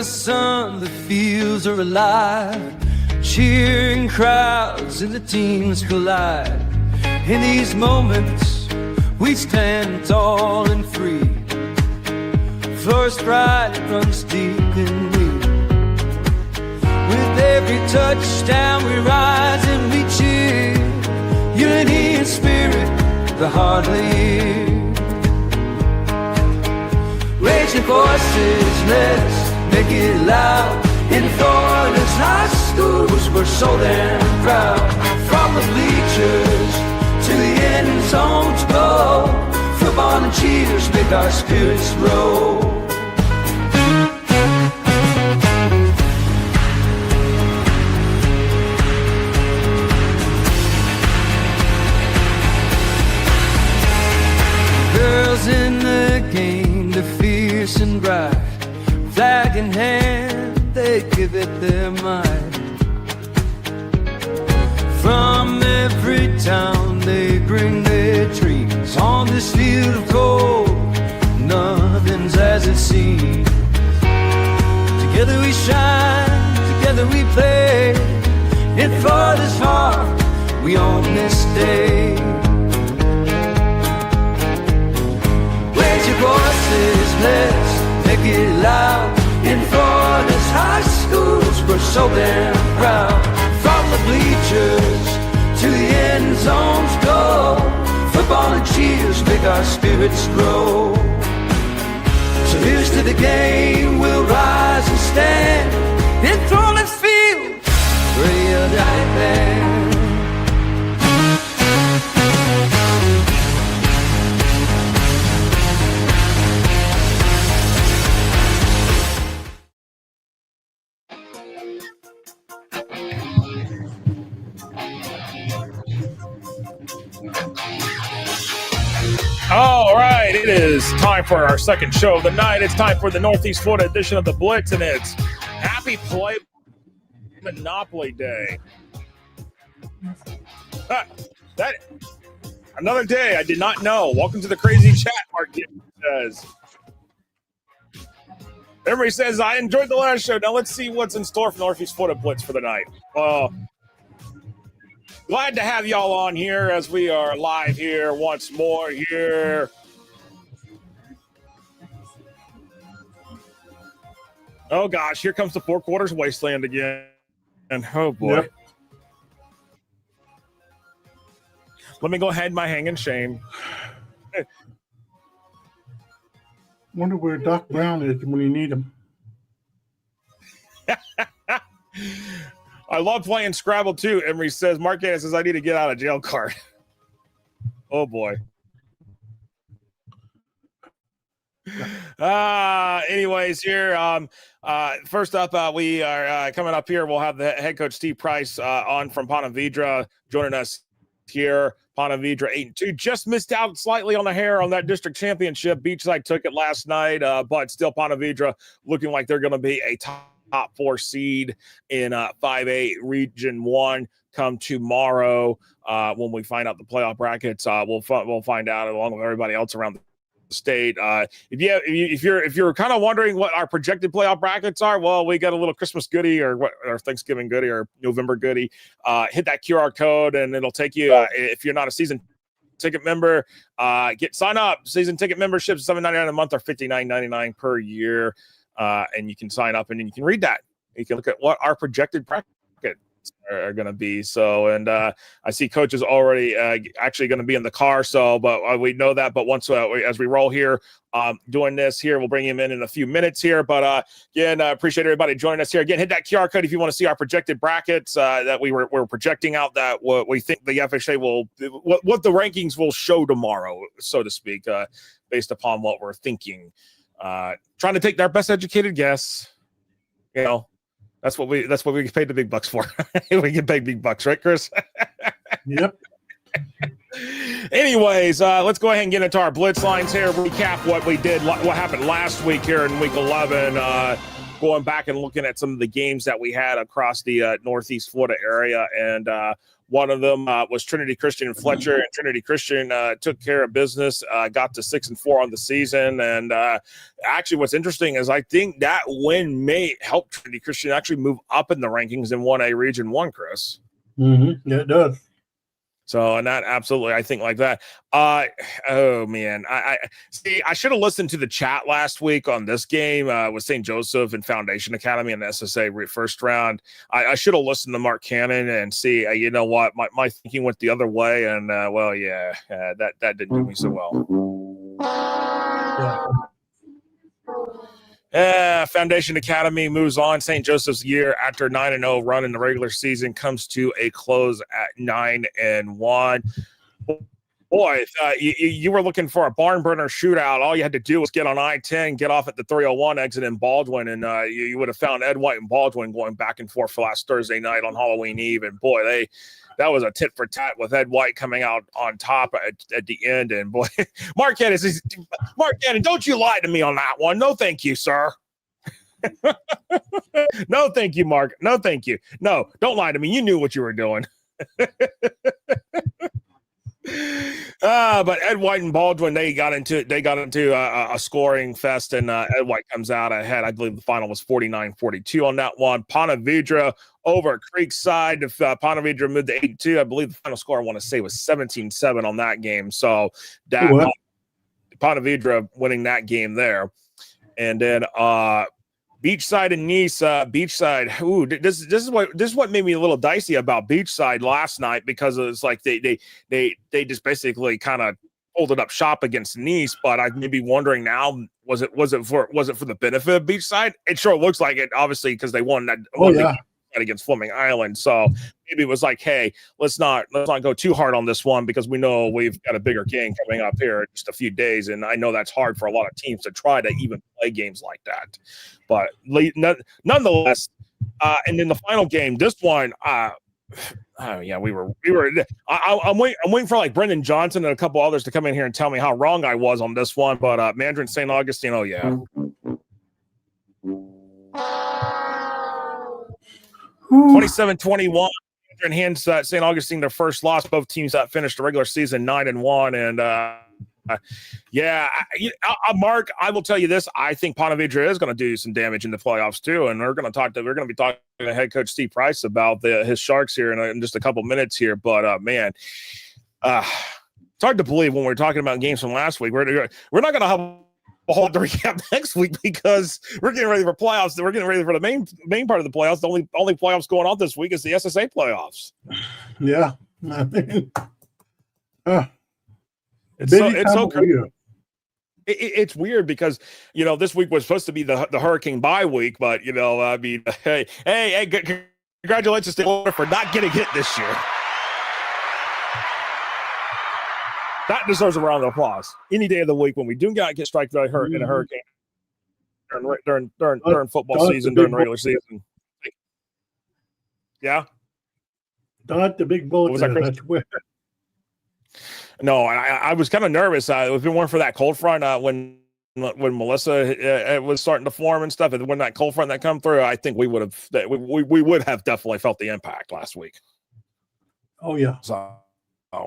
the sun, the fields are alive. Cheering crowds and the teams collide. In these moments, we stand tall and free. First pride runs deep in me. With every touchdown, we rise and we cheer. Unity and spirit, the heart of the year. Raging voices, let's make it loud. In Florida's high schools, we're so damn proud. From the bleachers to the end zone to go, football and cheers make our spirits grow. Girls in the game, they're fierce and bright. Flag in hand, they give it their might. From every town they bring their dreams. On this field of gold, nothing's as it seems. Together we shine, together we play. In Florida's heart, we own this day. Raise your voices, let's make it loud. In Florida's high schools, we're so damn proud. From the bleachers to the end zones go, football and cheers make our spirits grow. So here's to the game, we'll rise and stand. In Throwing Field, radio night band. All right, it is time for our second show of the night. It's time for the Northeast Florida edition of the Blitz, and it's Happy Play Monopoly Day. That another day I did not know. Welcome to the crazy chat, Mark says. Everybody says, I enjoyed the last show. Now let's see what's in store for Northeast Florida Blitz for the night. Glad to have y'all on here as we are live here once more here. Oh, gosh, here comes the Four Quarters Wasteland again. And oh, boy. Yep. Let me go ahead my hang in shame. Wonder where Doc Brown is when you need him. I love playing Scrabble too. Emery says, Mark says, I need to get out of jail card. Oh boy. Anyways, here. First up, we are coming up here. We'll have the head coach Steve Price on from Ponte Vedra joining us here. Ponte Vedra 8-2. Just missed out slightly on the hair on that district championship. Beachside took it last night, but still Ponte Vedra looking like they're going to be a top 4 seed in 5A Region 1 come tomorrow when we find out the playoff brackets. We'll find out along with everybody else around the state. If you're kind of wondering what our projected playoff brackets are, well, we got a little Christmas goodie or Thanksgiving goodie or November goodie. Hit that QR code and it'll take you. If you're not a season ticket member, sign up. Season ticket memberships $7.99 a month or $59.99 per year. And you can sign up and then you can read that. You can look at what our projected brackets are going to be. So, and I see Coach is already actually going to be in the car. So, but we know that. But once as we roll here, doing this here, we'll bring him in a few minutes here. But again, I appreciate everybody joining us here. Again, hit that QR code if you want to see our projected brackets that we're projecting out that what we think the FHA will, what the rankings will show tomorrow, so to speak, based upon what we're thinking. Trying to take their best educated guess. You know, that's what we get paid the big bucks for. We get paid big bucks, right, Chris? Yep. Anyways, let's go ahead and get into our Blitz Lines here. Recap what we did, what happened last week here in Week 11. going back and looking at some of the games that we had across the Northeast Florida area, and one of them was Trinity Christian and Fletcher, and Trinity Christian took care of business, got to 6-4 on the season. And actually, what's interesting is I think that win may help Trinity Christian actually move up in the rankings in 1A Region 1, Chris. Mm-hmm. Yeah, it does. So, and that absolutely, I think like that. Oh man, I see. I should have listened to the chat last week on this game with St. Joseph and Foundation Academy and the SSA first round. I should have listened to Mark Cannon and see. You know what, my thinking went the other way, and well, yeah, that didn't do me so well. Foundation Academy moves on. St. Joseph's year after 9-0 run in the regular season comes to a close at 9-1. Boy, you were looking for a barn burner shootout. All you had to do was get on I-10, get off at the 301 exit in Baldwin, and you would have found Ed White and Baldwin going back and forth for last Thursday night on Halloween Eve. And boy, that was a tit for tat with Ed White coming out on top at the end. And boy, Mark Cannon, don't you lie to me on that one. No, thank you, sir. No, thank you, Mark. No, thank you. No, don't lie to me. You knew what you were doing. But Ed White and Baldwin, they got into a scoring fest, and Ed White comes out ahead. I believe the final was 49-42 on that one. Ponte Vedra over Creekside. If Ponte Vedra moved to 8-2, I believe the final score I want to say was 17-7 on that game. So that Ponte Vedra winning that game there, and then Beachside and Nice. Beachside. Ooh, this is what made me a little dicey about Beachside last night, because it's like they just basically kind of folded up shop against Nice. But I may be wondering now, was it for the benefit of Beachside? It sure looks like it, obviously, because they won that. Against Fleming Island. So maybe it was like, hey, let's not go too hard on this one, because we know we've got a bigger game coming up here in just a few days, and I know that's hard for a lot of teams to try to even play games like that. But nonetheless, and then the final game, this one, we were. I'm waiting for like Brendan Johnson and a couple others to come in here and tell me how wrong I was on this one. But Mandarin St. Augustine, oh yeah. 27-21 hands St. Augustine their first loss. Both teams that finished the regular season 9-1, and Mark, I will tell you this: I think Ponte Vedra is going to do some damage in the playoffs too, and we're going to be talking to head coach Steve Price about his Sharks here in just a couple minutes here. But man, it's hard to believe when we're talking about games from last week. We're not going to have a whole recap next week, because we're getting ready for playoffs. We're getting ready for the main part of the playoffs. The only playoffs going on this week is the SSA playoffs. Yeah, it's so crazy. It's weird because this week was supposed to be the hurricane bye week, but I mean, hey, congratulations to Florida for not getting hit this year. That deserves a round of applause any day of the week when we do not get struck by in a hurricane during football season, during the regular season. Yeah, not the big bullet. Was that Chris? No, I was kind of nervous. If it weren't for that cold front, when Melissa was starting to form and stuff, and when that cold front that come through, I think we would have definitely felt the impact last week. Oh yeah. So.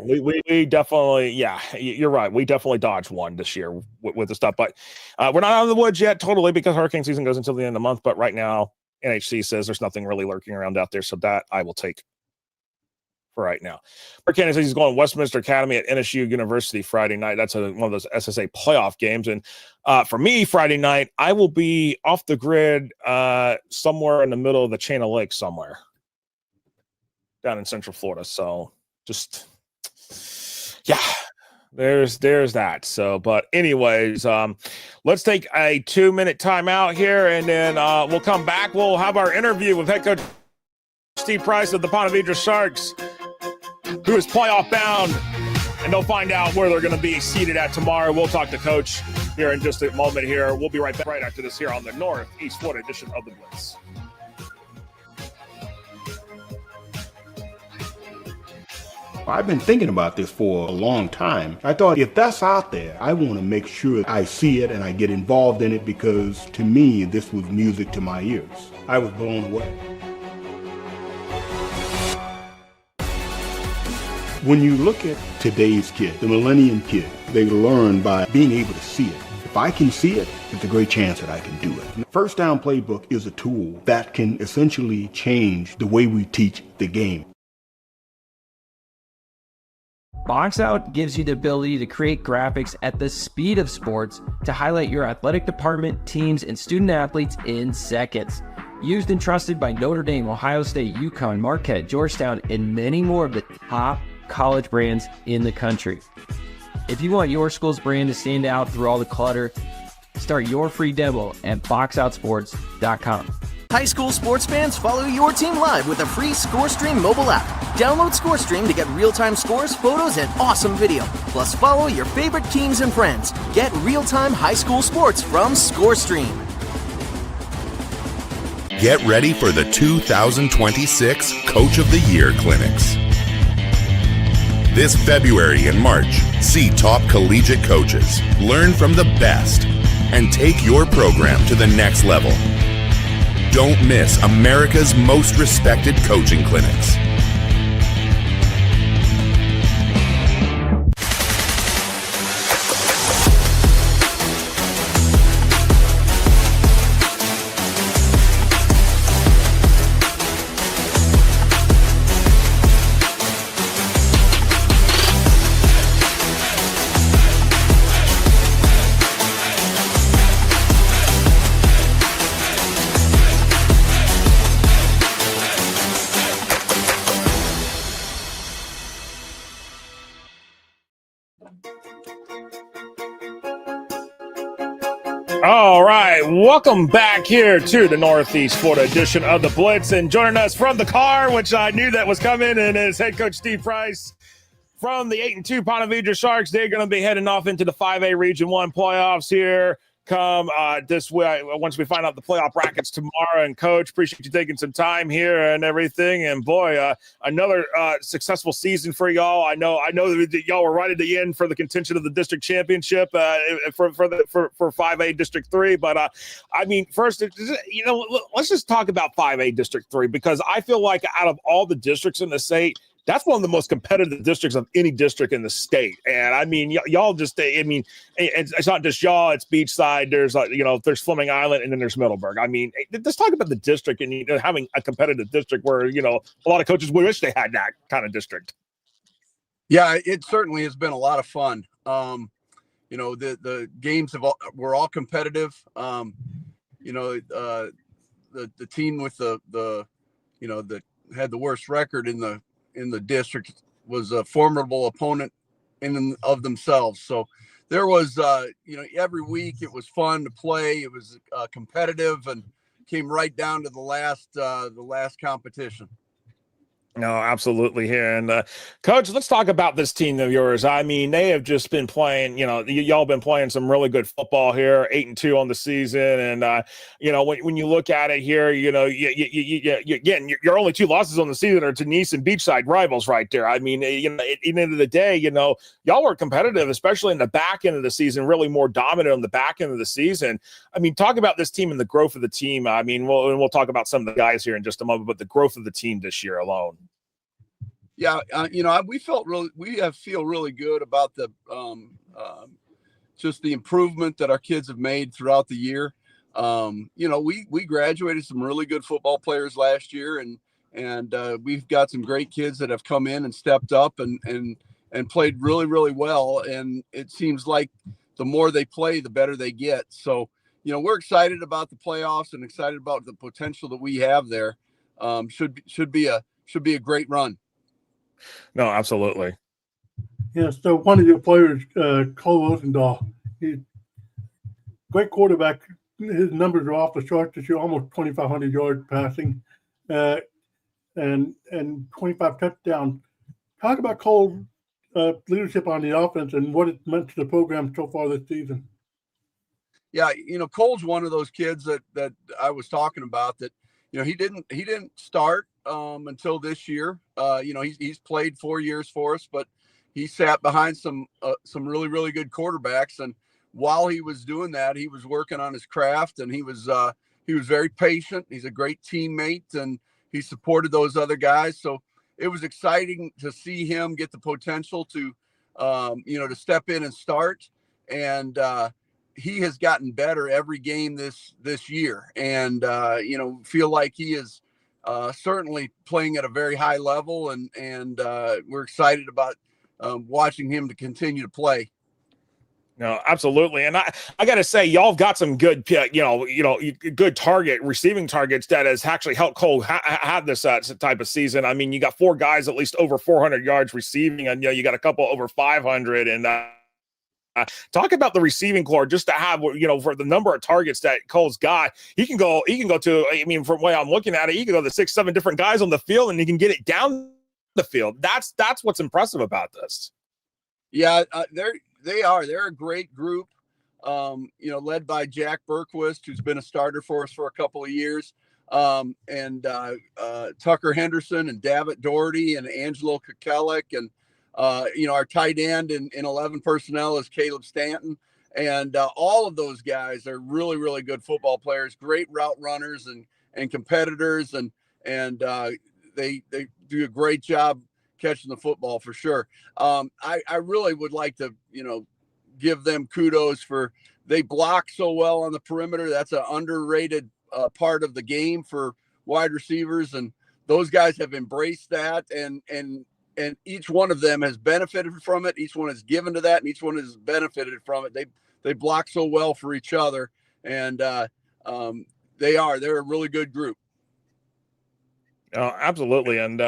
We definitely, yeah, you're right. We definitely dodged one this year with the stuff, but we're not out of the woods yet totally, because hurricane season goes until the end of the month. But right now, NHC says there's nothing really lurking around out there, so that I will take for right now. Mark Cannon says he's going to Westminster Academy at NSU University Friday night. That's one of those SSA playoff games, and for me, Friday night I will be off the grid somewhere in the middle of the Chain of Lakes, somewhere down in Central Florida. So just. Yeah, there's that. So, but anyways, let's take a 2-minute timeout here, and then we'll come back. We'll have our interview with head coach Steve Price of the Ponte Vedra Sharks, who is playoff bound, and they'll find out where they're going to be seated at tomorrow. We'll talk to Coach here in just a moment here. We'll be right back right after this here on the Northeast Florida edition of the Blitz. I've been thinking about this for a long time. I thought, if that's out there, I want to make sure I see it and I get involved in it, because to me, this was music to my ears. I was blown away. When you look at today's kid, the millennium kid, they learn by being able to see it. If I can see it, it's a great chance that I can do it. The First Down Playbook is a tool that can essentially change the way we teach the game. Box Out gives you the ability to create graphics at the speed of sports to highlight your athletic department, teams, and student athletes in seconds. Used and trusted by Notre Dame, Ohio State, UConn, Marquette, Georgetown, and many more of the top college brands in the country. If you want your school's brand to stand out through all the clutter, start your free demo at boxoutsports.com. High school sports fans, follow your team live with a free ScoreStream mobile app. Download ScoreStream to get real-time scores, photos, and awesome video. Plus, follow your favorite teams and friends. Get real-time high school sports from ScoreStream. Get ready for the 2026 Coach of the Year Clinics. This February and March, see top collegiate coaches, learn from the best, and take your program to the next level. Don't miss America's most respected coaching clinics. All right, welcome back here to the Northeast Florida edition of the Blitz, and joining us from the car, which I knew that was coming, and is head coach Steve Price from the 8-2 Ponte Vedra Sharks. They're going to be heading off into the 5A Region 1 playoffs here come this way, once we find out the playoff brackets tomorrow. And Coach, appreciate you taking some time here and everything. And boy, another successful season for y'all. I know that y'all were right at the end for the contention of the district championship for 5A District 3. But I mean, first, let's just talk about 5A District 3, because I feel like out of all the districts in the state, that's one of the most competitive districts of any district in the state. And I mean, y'all just, I mean, it's not just y'all, it's Beachside. There's there's Fleming Island, and then there's Middleburg. I mean, let's talk about the district and having a competitive district where, a lot of coaches wish they had that kind of district. Yeah, it certainly has been a lot of fun. The games were all competitive. The team with that had the worst record in the district was a formidable opponent in and of themselves. So there was, every week it was fun to play. It was competitive and came right down to the last competition. No, absolutely here. And Coach, let's talk about this team of yours. I mean, they have just been playing, y'all been playing some really good football here, 8-2 on the season. And, when you look at it here, again, your only two losses on the season are to Nice and Beachside rivals right there. I mean, at the end of the day, y'all were competitive, especially in the back end of the season, really more dominant on the back end of the season. I mean, talk about this team and the growth of the team. I mean, we'll talk about some of the guys here in just a moment, but the growth of the team this year alone. Yeah, we feel really good about the just the improvement that our kids have made throughout the year. We graduated some really good football players last year, and we've got some great kids that have come in and stepped up and played really, really well. And it seems like the more they play, the better they get. So, we're excited about the playoffs and excited about the potential that we have there. Should be a great run. No, absolutely. Yeah, so one of your players, Cole Rosendahl, he's great quarterback. His numbers are off the charts this year, almost 2,500 yards passing and 25 touchdowns. Talk about Cole's leadership on the offense and what it's meant to the program so far this season. Yeah, Cole's one of those kids that I was talking about that, he didn't start until this year. He's played 4 years for us, but he sat behind some really, really good quarterbacks. And while he was doing that, he was working on his craft, and he was very patient. He's a great teammate, and he supported those other guys. So it was exciting to see him get the potential to step in and start. And he has gotten better every game this year, and feel like he is certainly playing at a very high level, and we're excited about watching him to continue to play. No, absolutely. And I got to say, y'all have got some good, good receiving targets that has actually helped Cole have this type of season. I mean, you got 4 guys at least over 400 yards receiving, and you got a couple over 500. And talk about the receiving core, just to have, for the number of targets that Cole's got, he can go to, I mean, from the way I'm looking at it, he can go to 6, 7 different guys on the field, and he can get it down the field. That's what's impressive about this. Yeah, they're a great group, led by Jack Berquist, who's been a starter for us for a couple of years, and Tucker Henderson and Davitt Doherty and Angelo Kukelik, and our tight end in 11 personnel is Caleb Stanton. And all of those guys are really, really good football players, great route runners and competitors, and they do a great job catching the football for sure. I really would like to, give them kudos for, they block so well on the perimeter. That's an underrated part of the game for wide receivers. And those guys have embraced that, and each one of them has benefited from it. Each one has given to that, and each one has benefited from it. They block so well for each other, and they're a really good group. Absolutely. And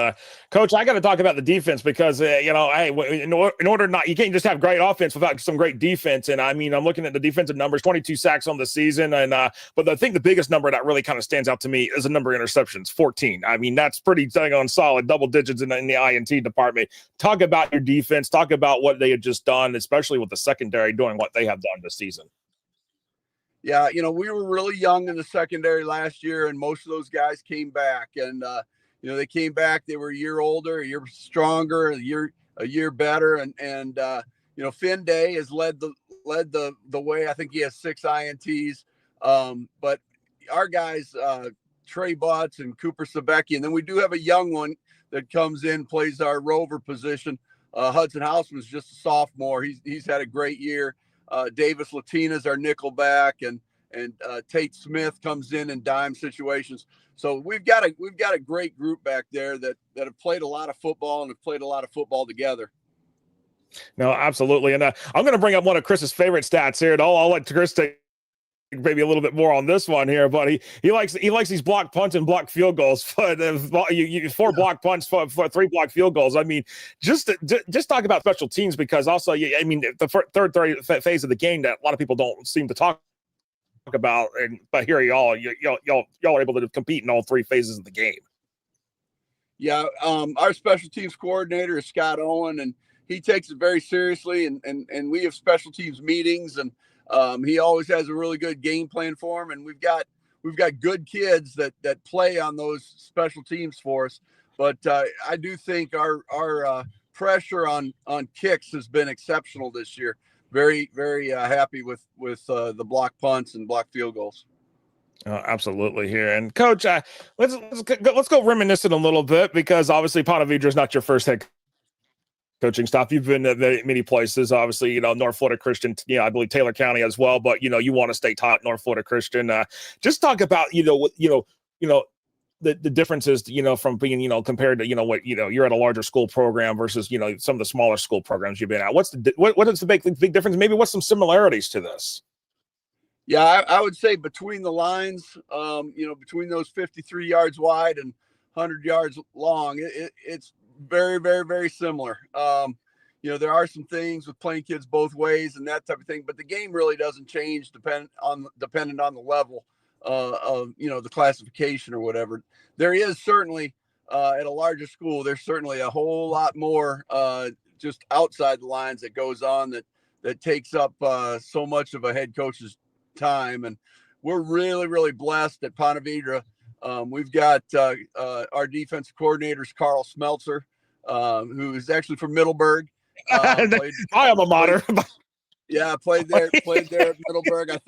Coach, I got to talk about the defense because, hey, in order not, you can't just have great offense without some great defense. And I mean, I'm looking at the defensive numbers, 22 sacks on the season. And but I think the biggest number that really kind of stands out to me is the number of interceptions, 14. I mean, that's pretty dang on solid, double digits in the INT department. Talk about your defense. Talk about what they had just done, especially with the secondary doing what they have done this season. Yeah, we were really young in the secondary last year, and most of those guys came back. And they came back. They were a year older, a year stronger, a year better. And Finn Day has led the way. I think he has 6 INTs. But our guys, Trey Butts and Cooper Sebecki, and then we do have a young one that comes in, plays our rover position. Hudson Houseman's just a sophomore. He's had a great year. Davis Latina's our nickel back, and Tate Smith comes in dime situations. So we've got a great group back there that have played a lot of football and have played a lot of football together. No, absolutely. And I'm going to bring up one of Chris's favorite stats here, and I'll let Chris take maybe a little bit more on this one here, but he likes these block punts and block field goals. You 4 block punts for 3 block field goals. I mean, just talk about special teams, because also, I mean, the third phase of the game that a lot of people don't seem to talk about, but here y'all are able to compete in all 3 phases of the game. Yeah, our special teams coordinator is Scott Owen, and he takes it very seriously, and we have special teams meetings, and he always has a really good game plan for him, and we've got good kids that play on those special teams for us. But I do think our pressure on kicks has been exceptional this year. Very, very happy with the block punts and block field goals. Absolutely here. And Coach, let's go reminiscent a little bit, because obviously Ponte Vedra is not your first head coaching stop. You've been at many places, obviously, North Florida Christian, I believe Taylor County as well, but you want to stay top North Florida Christian. Just talk about, the differences, from being, compared to, what, you're at a larger school program versus, some of the smaller school programs you've been at. What is the big difference? Maybe what's some similarities to this? Yeah, I would say between the lines, between those 53 yards wide and 100 yards long, it's very, very, very similar. There are some things with playing kids both ways and that type of thing, but the game really doesn't change dependent on the level of the classification or whatever. There is certainly at a larger school, there's certainly a whole lot more just outside the lines that goes on that takes up so much of a head coach's time. And we're really, really blessed at Ponte Vedra We've got our defensive coordinators, Carl Smeltzer, who is actually from Middleburg. I am a mater. Played there at Middleburg. I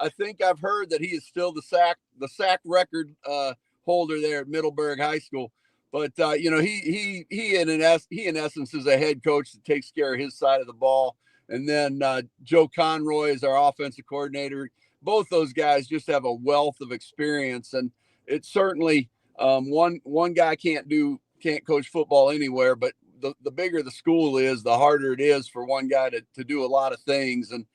think I've heard that he is still the sack record holder there at Middleburg High School. But he in essence is a head coach that takes care of his side of the ball. And then Joe Conroy is our offensive coordinator. Both those guys just have a wealth of experience, and it's certainly one guy can't coach football anywhere, but the bigger the school is, the harder it is for one guy to do a lot of things. And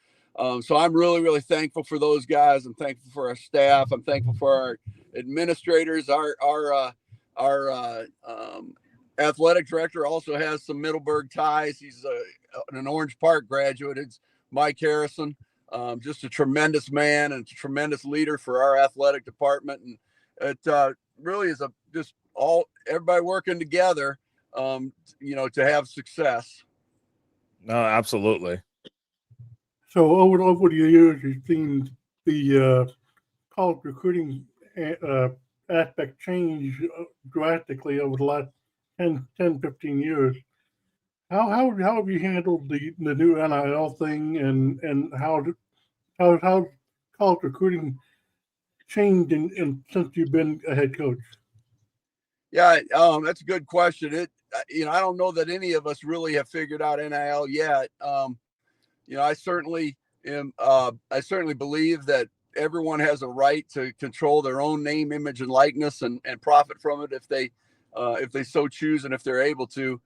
so I'm really, really thankful for those guys. I'm thankful for our staff. I'm thankful for our administrators. Our athletic director also has some Middleburg ties. He's an Orange Park graduate. It's Mike Harrison, just a tremendous man and a tremendous leader for our athletic department. And it really is everybody working together, to have success. No, absolutely. So over the years, you've seen the college recruiting aspect change drastically over the last 10, 15 years. How have you handled the new NIL thing, and how college recruiting changed since you've been a head coach? Yeah, that's a good question. I don't know that any of us really have figured out NIL yet. I certainly believe that everyone has a right to control their own name, image, and likeness, and profit from it if they so choose and if they're able to.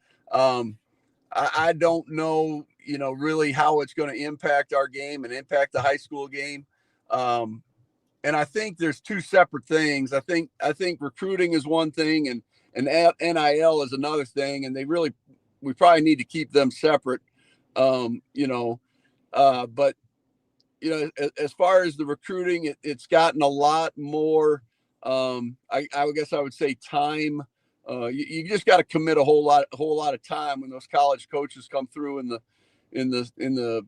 I don't know, really how it's going to impact our game and impact the high school game. And I think there's two separate things. I think recruiting is one thing and NIL is another thing, and we probably need to keep them separate. But as far as the recruiting, it's gotten a lot more. I guess I would say time. You just got to commit a whole lot of time when those college coaches come through in the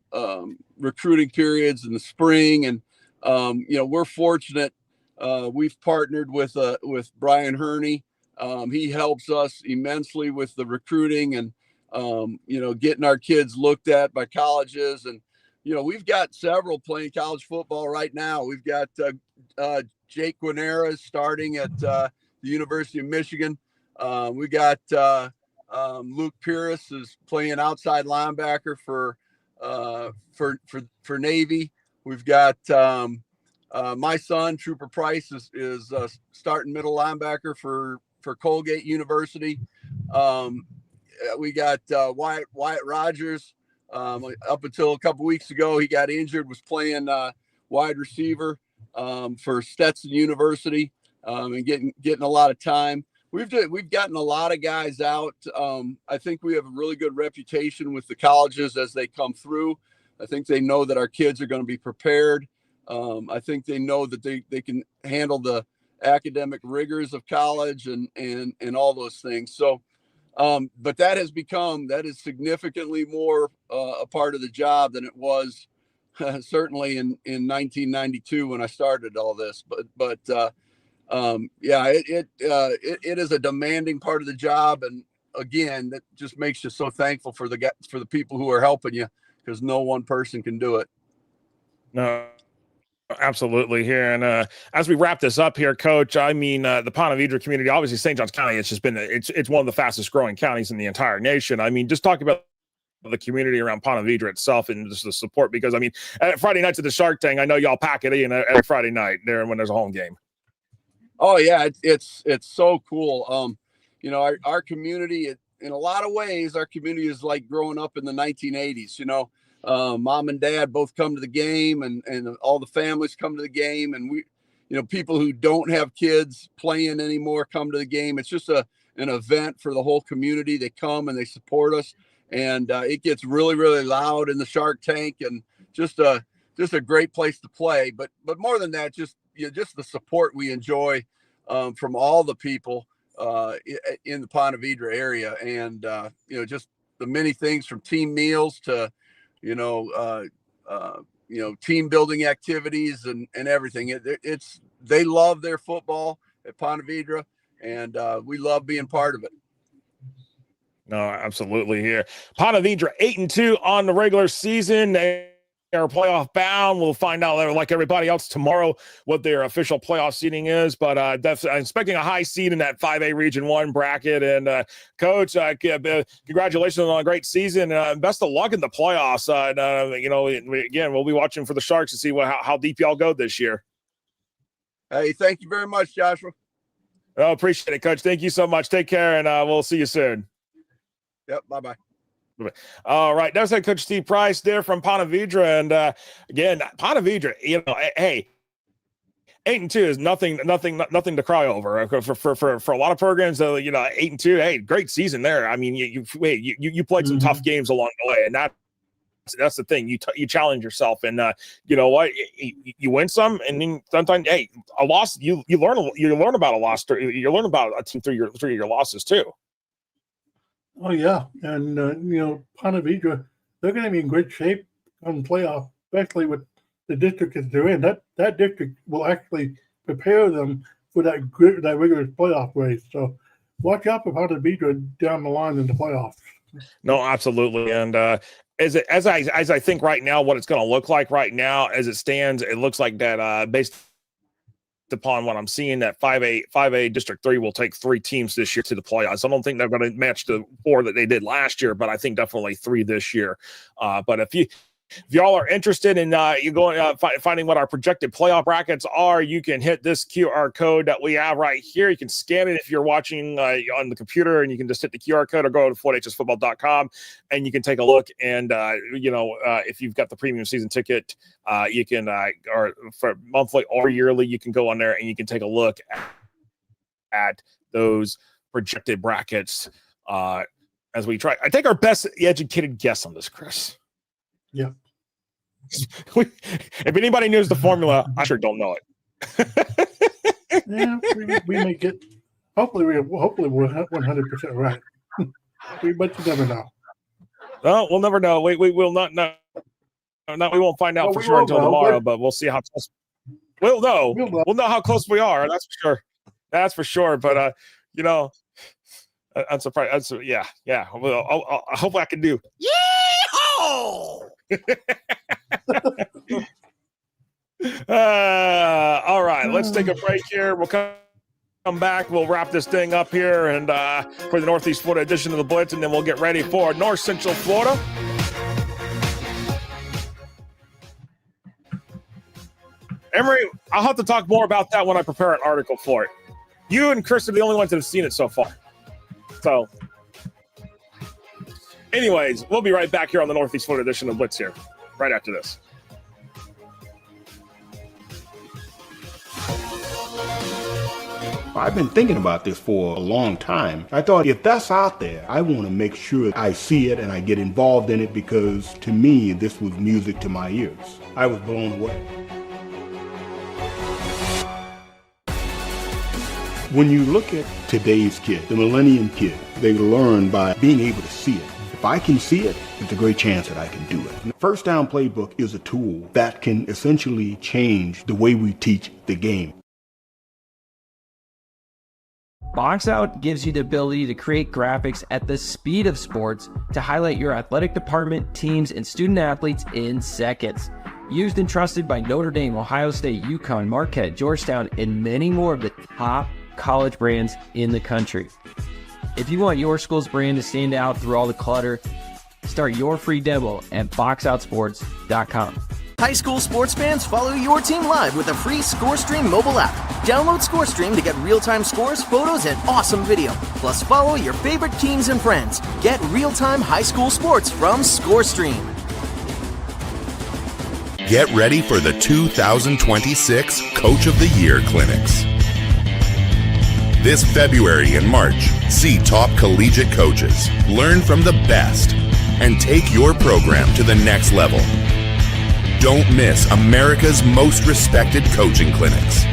recruiting periods in the spring. And we're fortunate. We've partnered with Brian Herney. He helps us immensely with the recruiting and getting our kids looked at by colleges. And we've got several playing college football right now. We've got Jake Guinera starting at the University of Michigan. We got Luke Pierce is playing outside linebacker for Navy. We've got my son Trooper Price is starting middle linebacker for Colgate University. We got Wyatt Rogers. Up until a couple weeks ago, he got injured. Was playing wide receiver for Stetson University and getting a lot of time. We've gotten a lot of guys out. I think we have a really good reputation with the colleges as they come through. I think they know that our kids are going to be prepared. I think they know that they can handle the academic rigors of college and all those things. So, but that is significantly more a part of the job than it was certainly in 1992 when I started all this. But it is a demanding part of the job, and again, that just makes you so thankful for the people who are helping you, because no one person can do it. No, absolutely. Here, and as we wrap this up here, Coach, I mean, the Ponte Vedra community, obviously St. Johns County, it's just been it's one of the fastest growing counties in the entire nation. I mean, just talk about the community around Ponte Vedra itself and just the support, because I mean, Friday nights at the Shark Tank, I know y'all pack it in every Friday night there when there's a home game. Oh yeah, it's so cool. Our community, in a lot of ways, our community is like growing up in the 1980s. Mom and dad both come to the game, and all the families come to the game, and we, people who don't have kids playing anymore come to the game. It's just an event for the whole community. They come and they support us, and it gets really, really loud in the Shark Tank, and just a great place to play. But more than that, just the support we enjoy from all the people in the Ponte Vedra area, and just the many things from team meals to team building activities and everything. They love their football, at Ponte Vedra, and we love being part of it. No, absolutely here. Ponte Vedra 8-2 on the regular season. They are playoff bound. We'll find out, like everybody else, tomorrow what their official playoff seeding is. But definitely, I'm expecting a high seed in that 5A Region 1 bracket. And Coach, congratulations on a great season. Best of luck in the playoffs. Again, we'll be watching for the Sharks to see how deep y'all go this year. Hey, thank you very much, Joshua. Oh, appreciate it, Coach. Thank you so much. Take care, and we'll see you soon. Yep. Bye-bye. All right. That was head coach Steve Price there from Ponte Vedra. And again, Ponte Vedra, hey, 8-2 is nothing to cry over for a lot of programs. 8-2, hey, great season there. I mean, you played some tough games along the way, and that's the thing. You challenge yourself, and you know what? You win some, and then sometimes, hey, a loss. You learn about a loss. You learn about a team through your losses too. Oh yeah, and Ponte Vedra, they're going to be in great shape on playoff, especially with the district that they're in. That district will actually prepare them for that rigorous playoff race. So watch out for Ponte Vedra down the line in the playoffs. No, absolutely, and as I think right now, what it's going to look like right now as it stands, it looks like that based upon what I'm seeing, that 5A District 3 will take 3 teams this year to the playoffs. I don't think they're going to match the 4 that they did last year, but I think definitely 3 this year. But if y'all are interested in you going finding what our projected playoff brackets are, you can hit this QR code that we have right here. You can scan it if you're watching on the computer, and you can just hit the QR code or go to FloydHSFootball.com, and you can take a look. And if you've got the premium season ticket, you can or for monthly or yearly, you can go on there and you can take a look at those projected brackets as we try. I take our best educated guess on this, Chris. Yeah. If anybody knows the formula, I sure don't know it. Yeah, we may get. Hopefully we're 100% right. But you never know. No, we'll never know. We will not know. No, we won't find out for sure until tomorrow. But we'll see how close. We'll know. We'll know how close we are. That's for sure. That's for sure. But I'm surprised. Yeah. Well, I hope I can do. Yeehaw! All right, let's take a break here. We'll come back. We'll wrap this thing up here and for the Northeast Florida edition of the Blitz, and then we'll get ready for North Central Florida. Emery, I'll have to talk more about that when I prepare an article for it. You and Chris are the only ones that have seen it so far. So anyways, we'll be right back here on the Northeast Florida edition of Blitz here, right after this. I've been thinking about this for a long time. I thought, if that's out there, I want to make sure I see it and I get involved in it, because to me, this was music to my ears. I was blown away. When you look at today's kid, the millennium kid, they learn by being able to see it. If I can see it, it's a great chance that I can do it. The First Down Playbook is a tool that can essentially change the way we teach the game. Box Out gives you the ability to create graphics at the speed of sports to highlight your athletic department, teams, and student athletes in seconds. Used and trusted by Notre Dame, Ohio State, UConn, Marquette, Georgetown, and many more of the top college brands in the country. If you want your school's brand to stand out through all the clutter, start your free demo at boxoutsports.com. High school sports fans, follow your team live with a free ScoreStream mobile app. Download ScoreStream to get real-time scores, photos, and awesome video. Plus, follow your favorite teams and friends. Get real-time high school sports from ScoreStream. Get ready for the 2026 Coach of the Year Clinics. This February and March, see top collegiate coaches, learn from the best, and take your program to the next level. Don't miss America's most respected coaching clinics.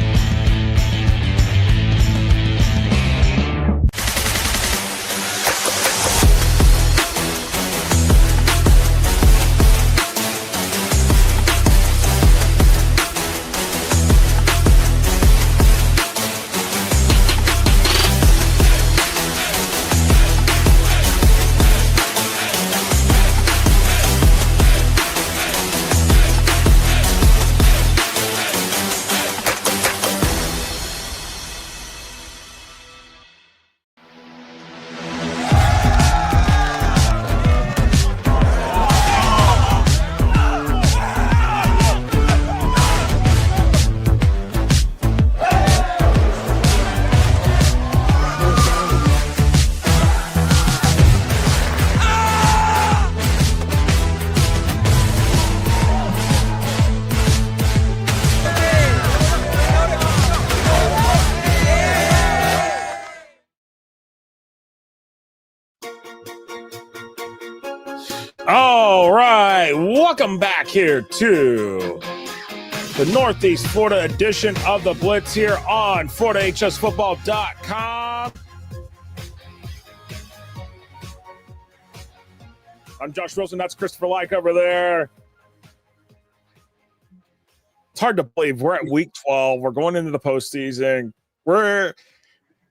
right, welcome back here to the Northeast Florida edition of the Blitz here on FloridaHSFootball.com. I'm Josh Wilson. That's Christopher Like over there. It's hard to believe we're at week 12. We're going into the postseason.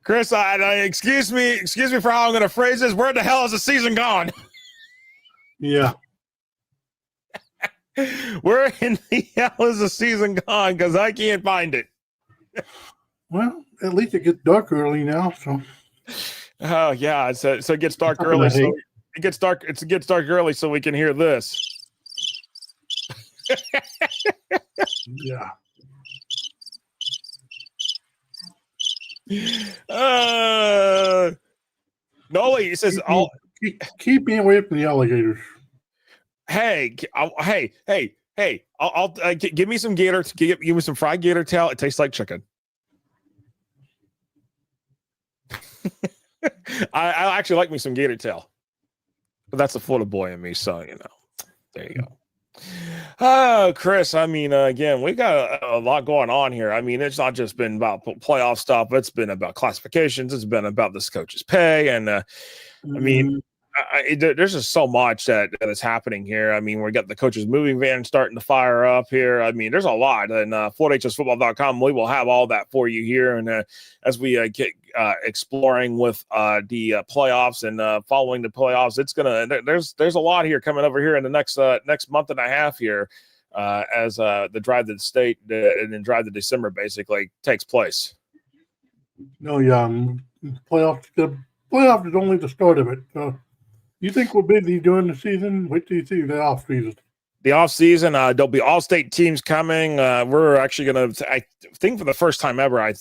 Chris, excuse me for how I'm going to phrase this. Where the hell is the season gone? Yeah. Where in the hell is the season gone? Because I can't find it. Well, at least it gets dark early now. So. Oh yeah, so it gets dark early. So it gets dark early, so we can hear this. Yeah. Noli, he says, keep me away from the alligators. Hey, I'll give me some gator. Give me some fried gator tail. It tastes like chicken. I actually like me some gator tail, but that's the Florida boy in me. So there you go. Oh, Chris, I mean, again, we got a lot going on here. I mean, it's not just been about playoff stuff. It's been about classifications. It's been about this coach's pay. And I mean, there's just so much that is happening here. I mean, we got the coaches moving van starting to fire up here. I mean, there's a lot. And FloridaHSFootball.com, we will have all that for you here. And as we get exploring with the playoffs and following the playoffs, there's a lot here coming over here in the next month and a half here as the drive to the state and then drive to December basically takes place. No, yeah, playoffs. The playoffs is only the start of it. So you think we're busy during the season? Wait till you see the off season. The off season, there'll be all state teams coming. We're actually going to, I think, for the first time ever. I've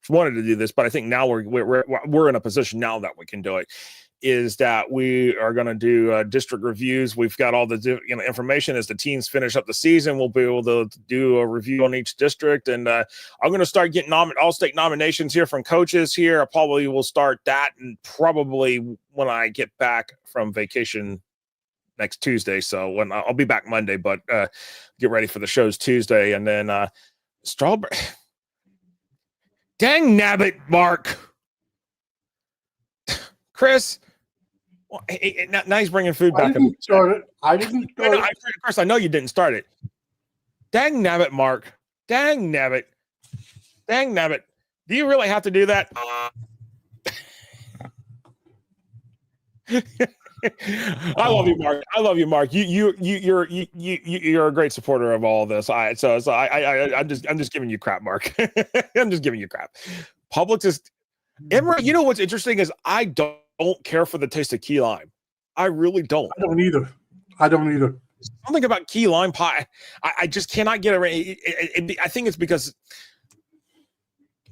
wanted to do this, but I think now we're in a position now that we can do it. Is that we are going to do district reviews. We've got all the information as the teams finish up the season. We'll be able to do a review on each district, and I'm going to start getting all state nominations here from coaches here. I probably will start that, and probably when I get back from vacation next Tuesday. So when I'll be back Monday, but get ready for the shows Tuesday, and then Strawberry. Dang nabbit, Mark. Chris. Well, now he's bringing food back. I didn't start it. Of course, I know you didn't start it. Dang nabbit, Mark. Dang nabbit. Dang nabbit. Do you really have to do that? I love you, Mark. I love you, Mark. You're a great supporter of all of this. I'm just giving you crap, Mark. I'm just giving you crap. Publix is. Emery, you know what's interesting is I don't care for the taste of key lime. I really don't. I don't either. Something about key lime pie. I just cannot get it. I think it's because,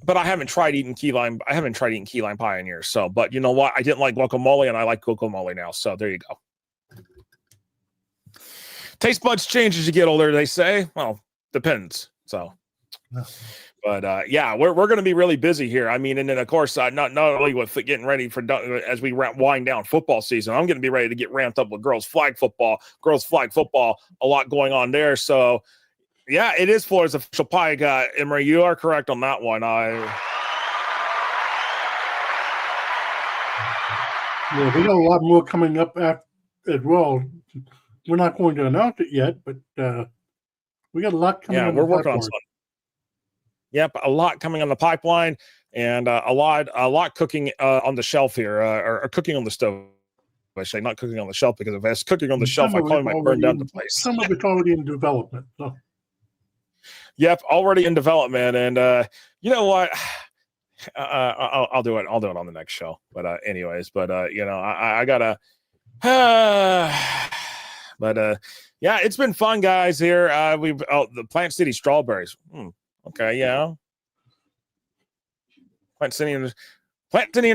but I haven't tried eating key lime. I haven't tried eating key lime pie in years. So, but you know what? I didn't like guacamole, and I like guacamole now. So there you go. Taste buds change as you get older, they say. Well, depends. So. No. But yeah, we're going to be really busy here. I mean, and then of course, not only with getting ready for as we wind down football season, I'm going to be ready to get ramped up with girls flag football. A lot going on there. So yeah, it is Florida's official pie. Emery, you are correct on that one. Yeah, we got a lot more coming up as well. We're not going to announce it yet, but we got a lot coming. Yeah, we're working on something. Yep, a lot coming on the pipeline, and a lot cooking on the shelf here, or cooking on the stove. I say not cooking on the shelf, because if it's cooking on the shelf, I probably might burn down the place. Some of it's already in development. So. Yep, already in development, and you know what? I'll do it. I'll do it on the next show. But anyways, I gotta. But yeah, it's been fun, guys. Here the Plant City strawberries. Okay, yeah. Plant City and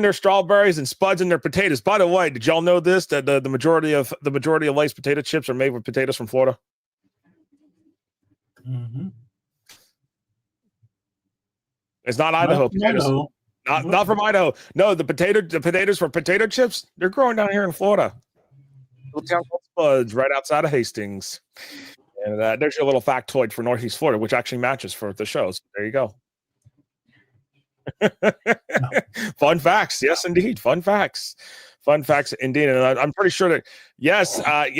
their strawberries and Spuds and their potatoes. By the way, did y'all know this? That the majority of Lay's potato chips are made with potatoes from Florida. Mm-hmm. It's not Idaho potatoes. Not from Idaho. No, the potatoes for potato chips, they're growing down here in Florida. little town called Spuds, right outside of Hastings. And there's your little factoid for Northeast Florida, which actually matches for the shows. There you go. Fun facts. Yes, indeed. Fun facts indeed. And I'm pretty sure that, yes, a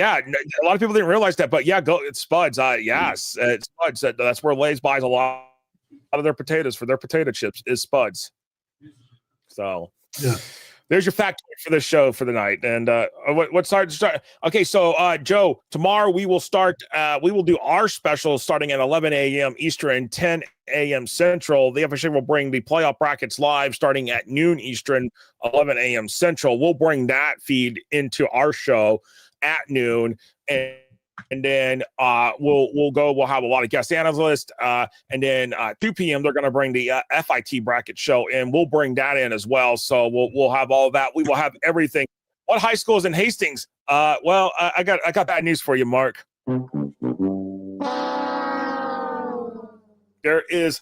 lot of people didn't realize that, but it's Spuds. Yes, it's Spuds. That's where Lay's buys a lot of their potatoes for their potato chips is Spuds. So, yeah. There's your fact for this show for the night. And what start? Okay, so Joe, tomorrow we will start. We will do our special starting at 11 a.m. Eastern, 10 a.m. Central. The FHA will bring the playoff brackets live starting at noon Eastern, 11 a.m. Central. We'll bring that feed into our show at noon, and then we'll have a lot of guest analysts, and then 2 p.m. they're going to bring the FIT bracket show, and we'll bring that in as well. So we'll have all of that. We will have everything. What high school is in Hastings? I got bad news for you, Mark. There is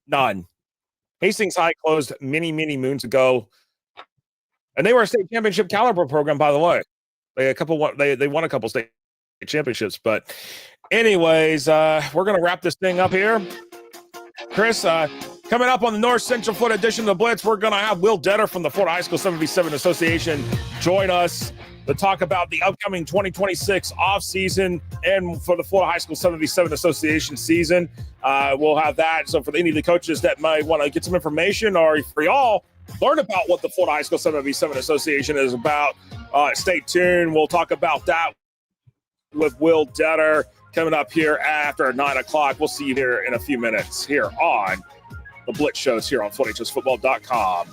none. Hastings High closed many moons ago, and they were a state championship caliber program, by the way. They won a couple state championships, but anyways, we're gonna wrap this thing up here. Chris, coming up on the North Central Florida edition of the Blitz, we're gonna have Will Detter from the Florida High School 7v7 Association join us to talk about the upcoming 2026 off season and for the Florida High School 7v7 Association season. We'll have that. So for any of the coaches that might want to get some information, or for y'all learn about what the Florida High School 7v7 Association is about, stay tuned. We'll talk about that with Will Detter coming up here after 9 o'clock. We'll see you here in a few minutes here on the Blitz shows here on FloorHSFootball.com.